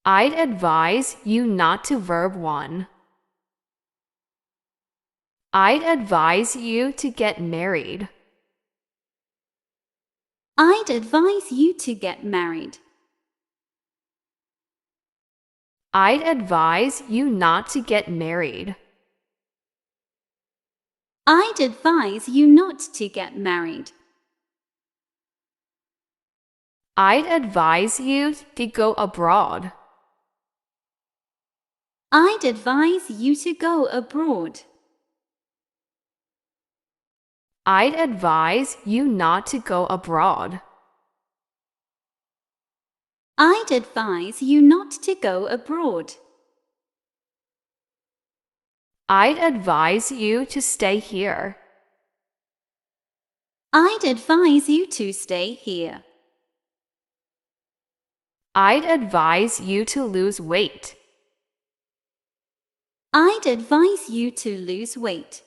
I'd advise you not to verb 1. I'd advise you to get married. I'd advise you to get married. I'd advise you not to get married. I'd advise you not to get married. I'd advise you to go abroad. I'd advise you to go abroad. I'd advise you not to go abroad. I'd advise you not to go abroad. I'd advise you to stay here. I'd advise you to stay here. I'd advise you to lose weight. I'd advise you to lose weight.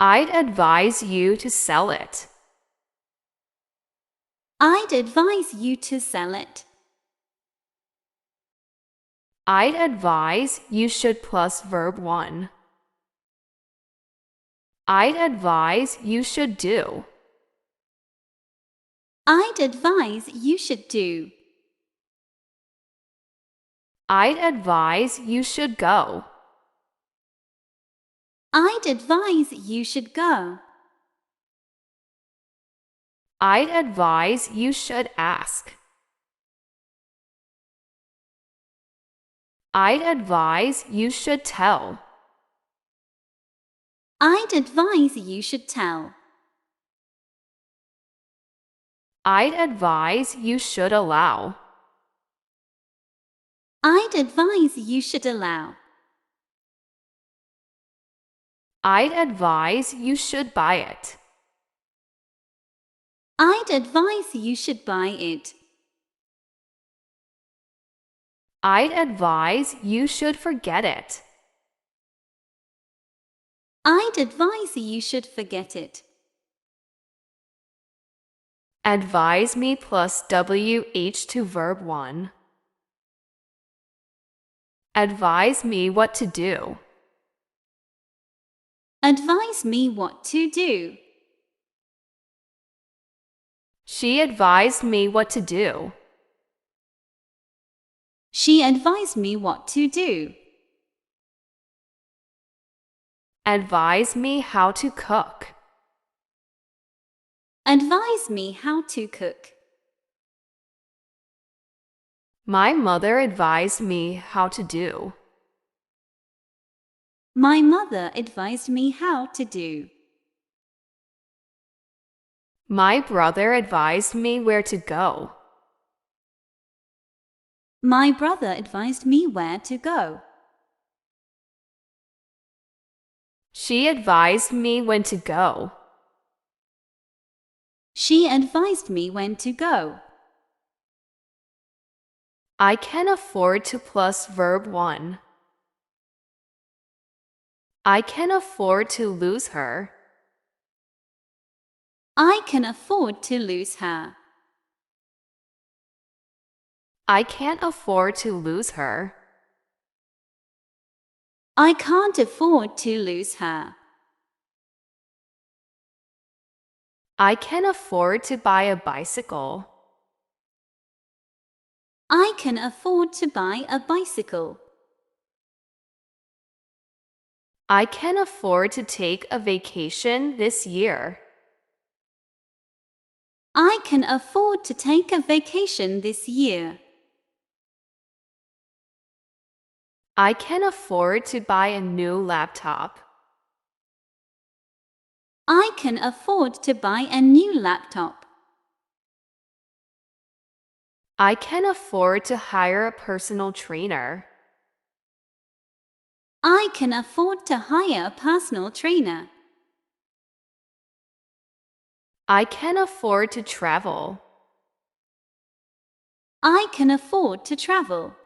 I'd advise you to sell it. I'd advise you to sell it. I'd advise you should plus verb 1. I'd advise you should do. I'd advise you should do. I'd advise you should go. I'd advise you should go. I'd advise you should ask. I'd advise you should tell. I'd advise you should tell. I'd advise you should allow. I'd advise you should allow. I'd advise you should buy it. I'd advise you should buy it. I'd advise you should forget it. I'd advise you should forget it. Advise me plus WH to verb 1. Advise me what to do. Advise me what to do. She advised me what to do. She advised me what to do. Advise me how to cook. Advise me how to cook. My mother advised me how to do. My mother advised me how to do. My brother advised me where to go. My brother advised me where to go. She advised me when to go. She advised me when to go. I can afford to plus verb 1. I can afford to lose her. I can afford to lose her. I can't afford to lose her. I can't afford to lose her. I can afford to buy a bicycle. I can afford to buy a bicycle. I can afford to take a vacation this year. I can afford to take a vacation this year. I can afford to buy a new laptop. I can afford to buy a new laptop. I can afford to hire a personal trainer. I can afford to hire a personal trainer. I can afford to travel. I can afford to travel.